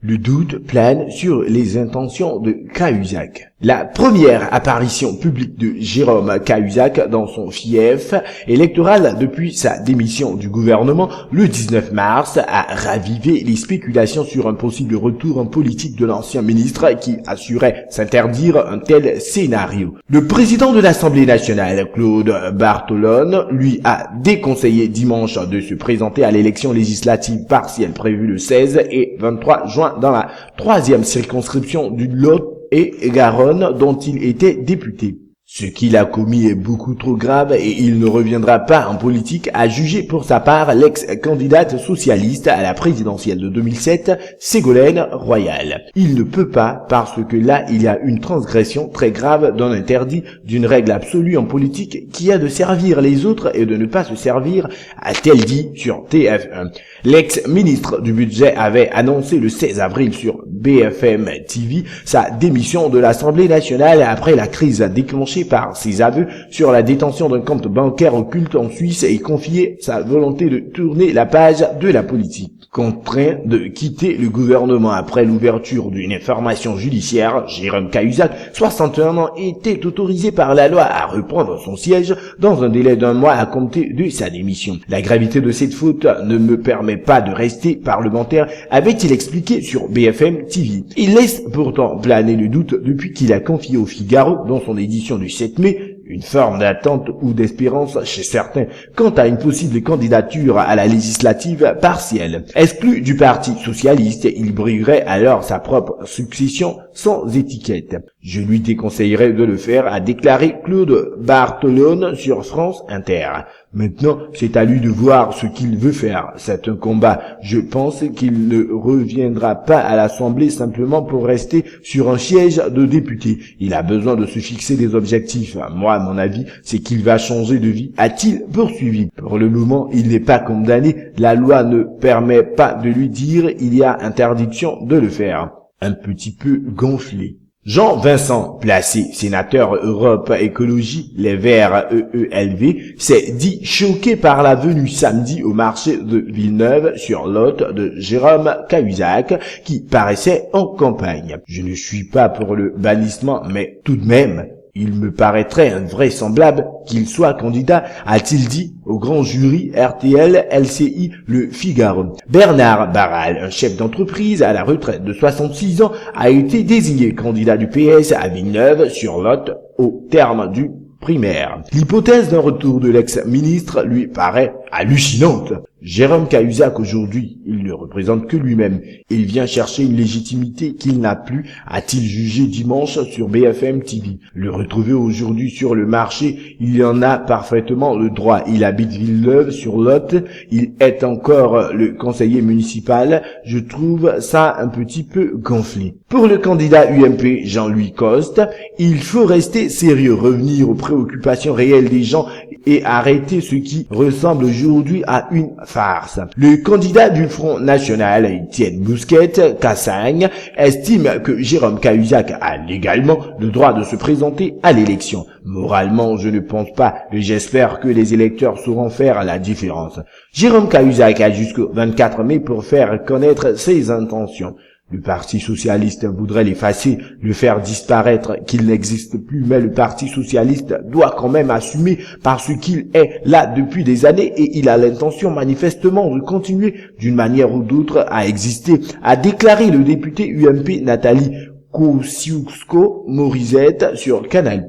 Le doute plane sur les intentions de Cahuzac. La première apparition publique de Jérôme Cahuzac dans son fief électoral depuis sa démission du gouvernement le 19 mars a ravivé les spéculations sur un possible retour en politique de l'ancien ministre qui assurait s'interdire un tel scénario. Le président de l'Assemblée nationale, Claude Barthelone, lui a déconseillé dimanche de se présenter à l'élection législative partielle prévue le 16 et 23 juin dans la 3e circonscription du Lot et Garonne dont il était député. Ce qu'il a commis est beaucoup trop grave et il ne reviendra pas en politique, a jugé pour sa part l'ex-candidate socialiste à la présidentielle de 2007, Ségolène Royal. Il ne peut pas parce que là il y a une transgression très grave d'un interdit d'une règle absolue en politique qui est de servir les autres et de ne pas se servir, a-t-elle dit sur TF1. L'ex-ministre du budget avait annoncé le 16 avril sur BFM TV sa démission de l'Assemblée nationale après la crise déclenchée par ses aveux sur la détention d'un compte bancaire occulte en Suisse et confié sa volonté de tourner la page de la politique. Contraint de quitter le gouvernement après l'ouverture d'une information judiciaire, Jérôme Cahuzac, 61 ans, était autorisé par la loi à reprendre son siège dans un délai d'1 mois à compter de sa démission. La gravité de cette faute ne me permet pas de rester parlementaire, avait-il expliqué sur BFM TV. Il laisse pourtant planer le doute depuis qu'il a confié au Figaro, dans son édition du 7 mai, une forme d'attente ou d'espérance chez certains quant à une possible candidature à la législative partielle. Exclu du Parti socialiste, il briguerait alors sa propre succession sans étiquette. Je lui déconseillerais de le faire, a déclaré Claude Barthelone sur France Inter. Maintenant, c'est à lui de voir ce qu'il veut faire. C'est un combat. Je pense qu'il ne reviendra pas à l'Assemblée simplement pour rester sur un siège de député. Il a besoin de se fixer des objectifs. Moi, à mon avis, c'est qu'il va changer de vie, a-t-il poursuivi. Pour le moment, il n'est pas condamné. La loi ne permet pas de lui dire il y a interdiction de le faire. Un petit peu gonflé. Jean-Vincent Placé, sénateur Europe Écologie Les Verts EELV, s'est dit choqué par la venue samedi au marché de Villeneuve-sur-Lot de Jérôme Cahuzac, qui paraissait en campagne. Je ne suis pas pour le bannissement, mais tout de même, il me paraîtrait invraisemblable qu'il soit candidat, a-t-il dit au grand jury RTL LCI Le Figaro. Bernard Barral, un chef d'entreprise à la retraite de 66 ans, a été désigné candidat du PS à Villeneuve-sur-Lot au terme du primaire. L'hypothèse d'un retour de l'ex-ministre lui paraît hallucinante. Jérôme Cahuzac aujourd'hui, il ne représente que lui-même. Il vient chercher une légitimité qu'il n'a plus, a-t-il jugé dimanche sur BFM TV. Le retrouver aujourd'hui sur le marché, il en a parfaitement le droit. Il habite Villeneuve-sur-Lot, il est encore le conseiller municipal. Je trouve ça un petit peu gonflé. Pour le candidat UMP Jean-Louis Coste, il faut rester sérieux, revenir aux préoccupations réelles des gens et arrêter ce qui ressemble aujourd'hui à une farce. Le candidat du Front National, Étienne Bousquet-Cassagne, estime que Jérôme Cahuzac a légalement le droit de se présenter à l'élection. Moralement, je ne pense pas, mais j'espère que les électeurs sauront faire la différence. Jérôme Cahuzac a jusqu'au 24 mai pour faire connaître ses intentions. Le Parti socialiste voudrait l'effacer, le faire disparaître, qu'il n'existe plus, mais le Parti socialiste doit quand même assumer parce qu'il est là depuis des années et il a l'intention manifestement de continuer d'une manière ou d'autre à exister, a déclaré le député UMP Nathalie Kosciusko-Morizet sur Canal+.